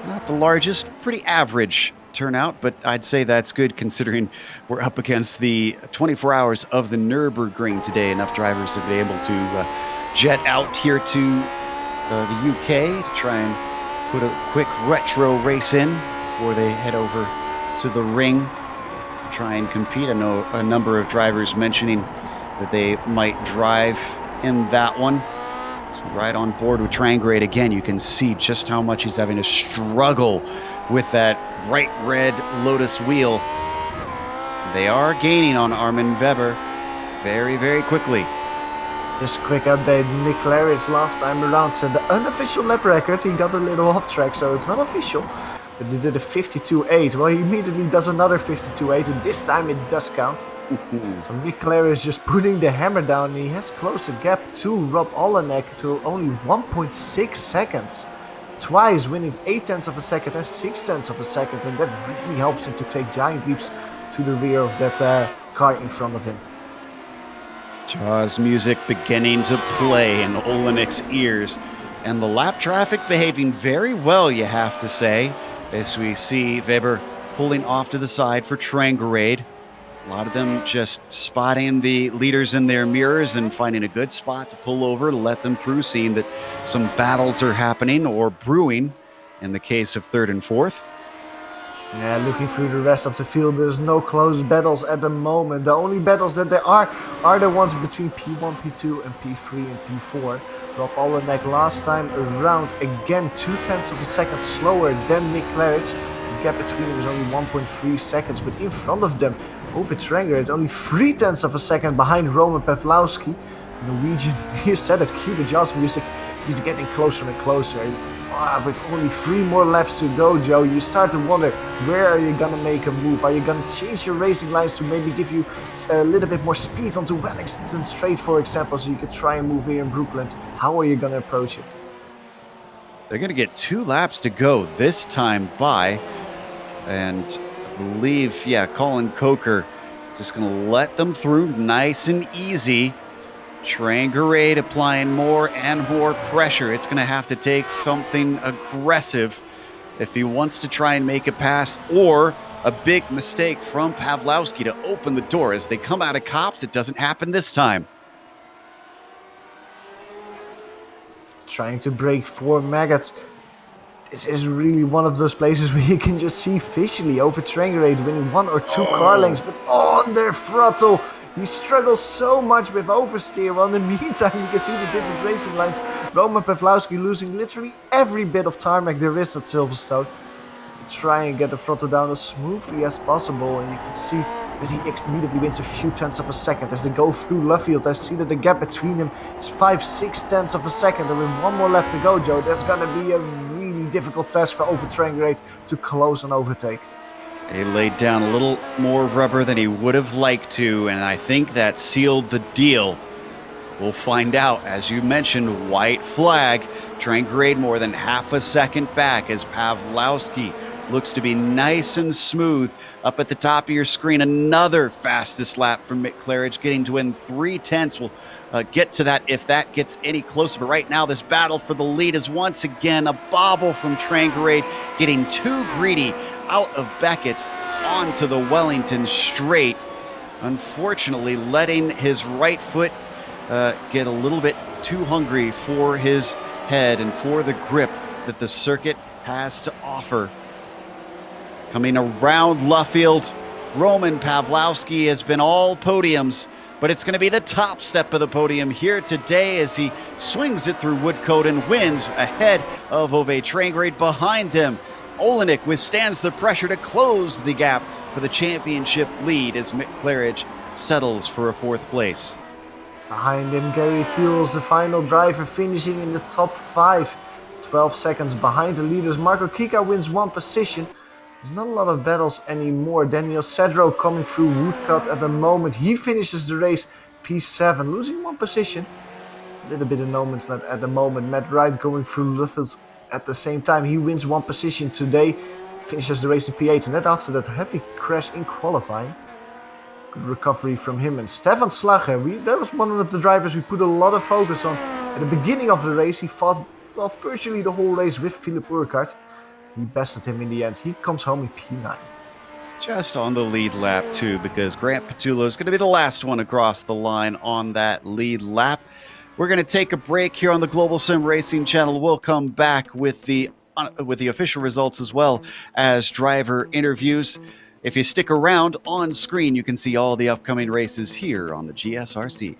S2: Not the largest, pretty average turnout, but I'd say that's good considering we're up against the 24 hours of the Nürburgring today. Enough drivers have been able to jet out here to the UK to try and put a quick retro race in before they head over to the ring to try and compete. I know a number of drivers mentioning that they might drive in that one. So right on board with Trangrade again, you can see just how much he's having to struggle with that bright red Lotus wheel. They are gaining on Armin Weber very, very quickly.
S3: Just a quick update, Mick Claridge last time around set the unofficial lap record. He got a little off track, so it's not official. But he did a 52.8. Well, he immediately does another 52.8, and this time it does count. So Mick Claridge is just putting the hammer down, and he has closed the gap to Rob Olenek to only 1.6 seconds. Twice winning 0.8 of a second and 0.6 of a second, and that really helps him to take giant leaps to the rear of that car in front of him.
S2: Jaws music beginning to play in Olenek's ears, and the lap traffic behaving very well, you have to say, as we see Weber pulling off to the side for Trangrade. A lot of them just spotting the leaders in their mirrors and finding a good spot to pull over to let them through, seeing that some battles are happening or brewing in the case of third and fourth.
S3: Yeah, looking through the rest of the field, there's no close battles at the moment. The only battles that there are the ones between P1, P2, and P3 and P4. Rob Olenek last time around, again 0.2 of a second slower than Mick Claridge. The gap between them is only 1.3 seconds, but in front of them, Ovid Schrenger at only 0.3 of a second behind Roman Pawlowski. Norwegian here said at Cue the Jazz Music, he's getting closer and closer. With only 3 more laps to go, Joe, you start to wonder, where are you gonna make a move? Are you gonna change your racing lines to maybe give you a little bit more speed onto Wellington Straight, for example, so you could try and move here in Brooklands? How are you gonna approach it?
S2: They're going to get 2 laps to go this time by, and I believe, Colin Coker just going to let them through nice and easy. Trangarade applying more and more pressure. It's going to have to take something aggressive if he wants to try and make it past, or a big mistake from Pawlowski to open the door. As they come out of Copse, it doesn't happen this time.
S3: Trying to break for Maggots. This is really one of those places where you can just see visually over Trangarade winning 1 or 2 car lengths, but on their throttle. He struggles so much with oversteer. Well, in the meantime, you can see the different racing lines. Roman Pawlowski losing literally every bit of tarmac there is at Silverstone to try and get the throttle down as smoothly as possible. And you can see that he immediately wins a few tenths of a second as they go through Luffield. I see that the gap between them is 5-6 tenths of a second. And with 1 more lap to go, Joe, that's going to be a really difficult task for Over Trangarade to close and overtake.
S2: He laid down a little more rubber than he would have liked to, and I think that sealed the deal. We'll find out. As you mentioned, white flag. Trangarade more than half a second back as Pawlowski looks to be nice and smooth. Up at the top of your screen, another fastest lap from Mick Claridge, getting to win 3 tenths. We'll get to that if that gets any closer. But right now, this battle for the lead is once again a bobble from Trangarade, getting too greedy out of Beckett's onto the Wellington Straight. Unfortunately, letting his right foot get a little bit too hungry for his head and for the grip that the circuit has to offer. Coming around Luffield, Roman Pawlowski has been all podiums, but it's going to be the top step of the podium here today as he swings it through Woodcote and wins ahead of Ove Trangarade behind him. Olenek withstands the pressure to close the gap for the championship lead as Mick Claridge settles for a 4th place.
S3: Behind him, Gary Thiel's the final driver, finishing in the top 5. 12 seconds behind the leaders. Marco Kika wins 1 position. There's not a lot of battles anymore. Daniel Cedro coming through Woodcote at the moment. He finishes the race P7, losing 1 position. A little bit of no man's land at the moment. Matt Wright going through Luffield at the same time. He wins 1 position today, finishes the race in P8, and then after that heavy crash in qualifying. Good recovery from him. And Stefan Slager, that was one of the drivers we put a lot of focus on at the beginning of the race. He fought virtually the whole race with Philip Urquhart. He bested him in the end. He comes home in P9.
S2: Just on the lead lap too, because Grant Patullo is going to be the last one across the line on that lead lap. We're going to take a break here on the Global Sim Racing channel. We'll come back with the official results as well as driver interviews. If you stick around on screen, you can see all the upcoming races here on the GSRC.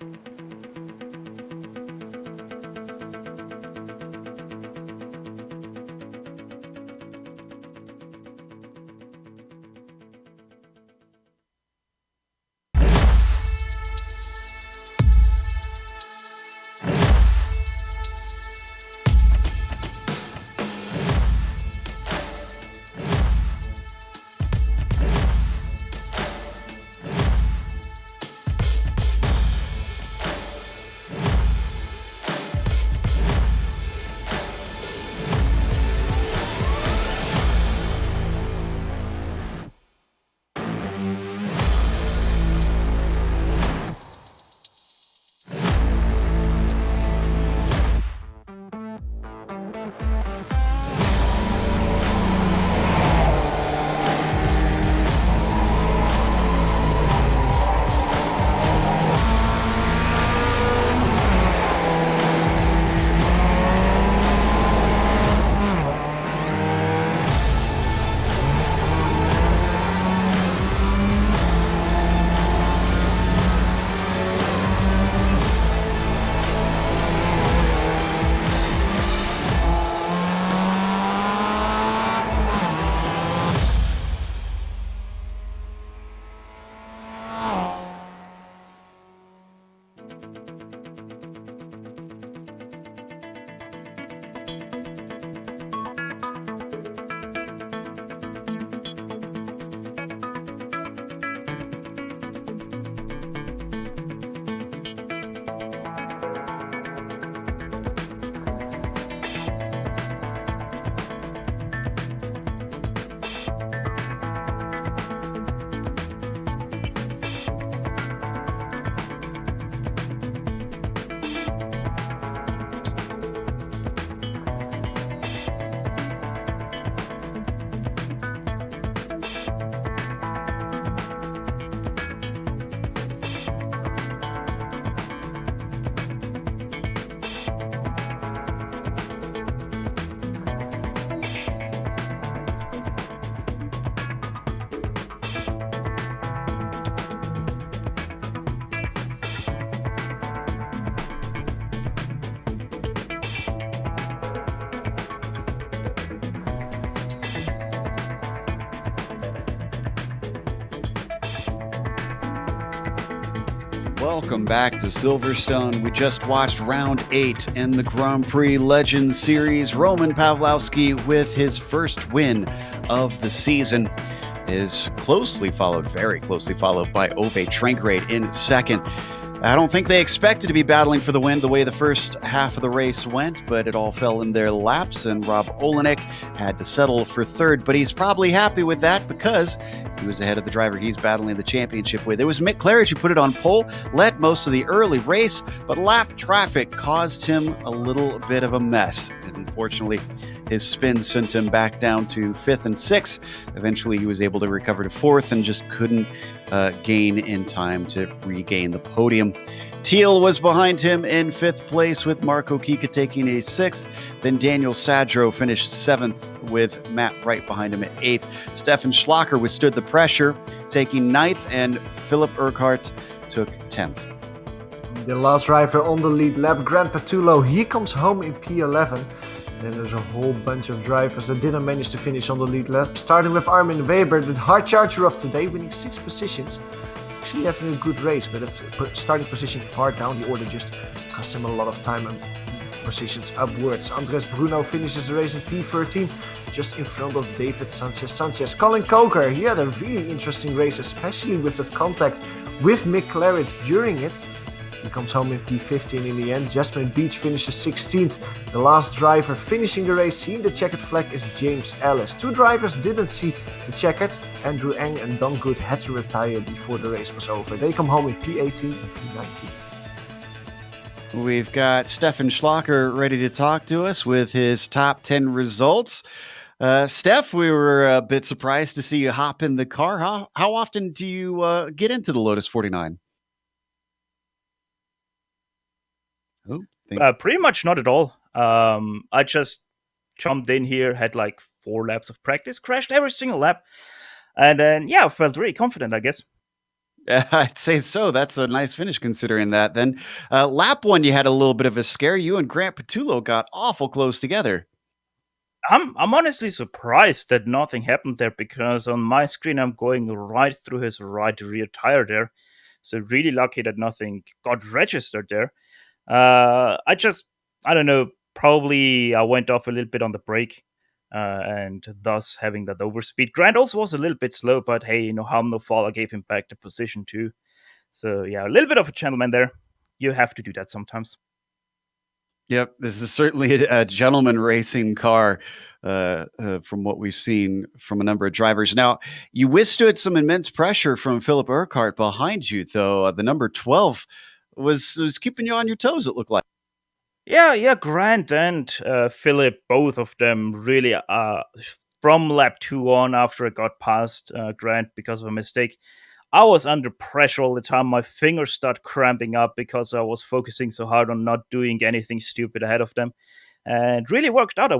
S2: Welcome back to Silverstone. We just watched round 8 in the Grand Prix Legends Series. Roman Pawlowski with his first win of the season is very closely followed by Ove Trengrade in second. I don't think they expected to be battling for the win the way the first half of the race went, but it all fell in their laps, and Rob Olenek had to settle for third. But he's probably happy with that because he was ahead of the driver he's battling the championship with. It was Mick Claridge who put it on pole, led most of the early race, but lap traffic caused him a little bit of a mess. And unfortunately, his spin sent him back down to 5th and 6th. Eventually, he was able to recover to 4th and just couldn't gain in time to regain the podium. Thiel was behind him in 5th place with Marco Kika taking a 6th. Then Daniel Sadro finished 7th with Matt Wright behind him at 8th. Stefan Schlacher withstood the pressure, taking 9th, and Philip Urquhart took 10th.
S3: The last driver on the lead lap, Grant Patullo, he comes home in P11. Then there's a whole bunch of drivers that didn't manage to finish on the lead lap, starting with Armin Weber, the hard charger of today, winning 6 positions. Actually having a good race, but at starting position far down the order just cost him a lot of time and positions upwards. Andres Bruno finishes the race in P13, just in front of David Sanchez. Colin Coker, he had a really interesting race, especially with that contact with Mick Claridge during it. He comes home in P15 in the end. Jasmine Beach finishes 16th. The last driver finishing the race, seeing the checkered flag, is James Ellis. 2 drivers didn't see the checkered. Andrew Eng and Don Good had to retire before the race was over. They come home in P18 and P19.
S2: We've got Stefan Schlacher ready to talk to us with his top 10 results. Steph, we were a bit surprised to see you hop in the car. How often do you get into the Lotus 49?
S4: Pretty much not at all. I just jumped in here, had like 4 laps of practice, crashed every single lap, and then felt really confident, I guess.
S2: I'd say so. That's a nice finish considering that. Then lap 1, you had a little bit of a scare. You and Grant Patullo got awful close together.
S4: I'm honestly surprised that nothing happened there, because on my screen I'm going right through his right rear tire there. So really lucky that nothing got registered there. I don't know, probably I went off a little bit on the brake, and thus having that overspeed. Grant also was a little bit slow, but hey, no harm, no foul. I gave him back the position too. So a little bit of a gentleman there. You have to do that sometimes.
S2: Yep, this is certainly a gentleman racing car from what we've seen from a number of drivers. Now, you withstood some immense pressure from Philip Urquhart behind you, though. The number 12 was keeping you on your toes, it looked like.
S4: Yeah, Grant and Philip, both of them really from lap 2 on, after I got past Grant because of a mistake, I was under pressure all the time. My fingers start cramping up because I was focusing so hard on not doing anything stupid ahead of them. And it really worked out.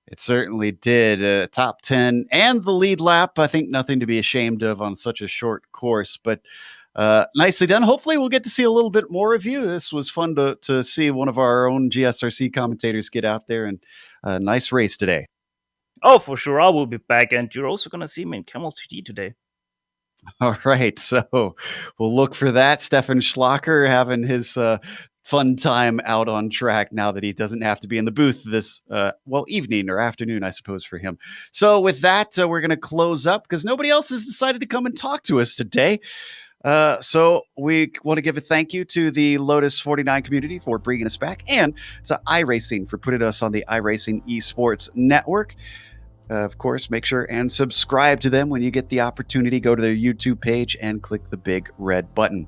S2: It certainly did. Top 10 and the lead lap. I think nothing to be ashamed of on such a short course, but nicely done. Hopefully we'll get to see a little bit more of you. This was fun to see one of our own GSRC commentators get out there, and a nice race today.
S4: Oh, for sure. I will be back, and you're also going to see me in Camel 3D today.
S2: All right, so we'll look for that. Stefan Schlacher having his fun time out on track now that he doesn't have to be in the booth this, evening or afternoon, I suppose, for him. So with that, we're going to close up because nobody else has decided to come and talk to us today. So we want to give a thank you to the Lotus 49 community for bringing us back, and to iRacing for putting us on the iRacing Esports Network. Of course, make sure and subscribe to them when you get the opportunity. Go to their YouTube page and click the big red button.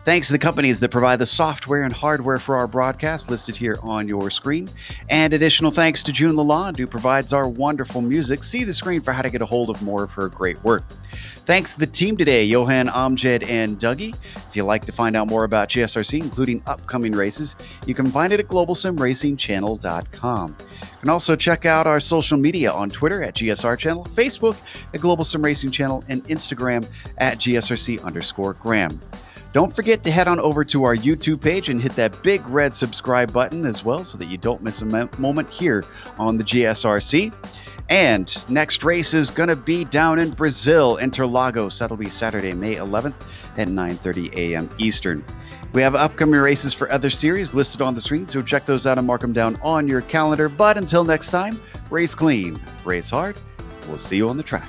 S2: Thanks to the companies that provide the software and hardware for our broadcast listed here on your screen. And additional thanks to June Lalonde, who provides our wonderful music. See the screen for how to get a hold of more of her great work. Thanks to the team today, Johan, Amjad, and Dougie. If you'd like to find out more about GSRC, including upcoming races, you can find it at globalsimracingchannel.com. You can also check out our social media on Twitter at GSR Channel, Facebook at Global Sim Racing Channel, and Instagram at GSRC_Graham. Don't forget to head on over to our YouTube page and hit that big red subscribe button as well, so that you don't miss a moment here on the GSRC. And next race is going to be down in Brazil, Interlagos. That'll be Saturday, May 11th at 9:30 a.m. Eastern. We have upcoming races for other series listed on the screen, so check those out and mark them down on your calendar. But until next time, race clean, race hard. We'll see you on the track.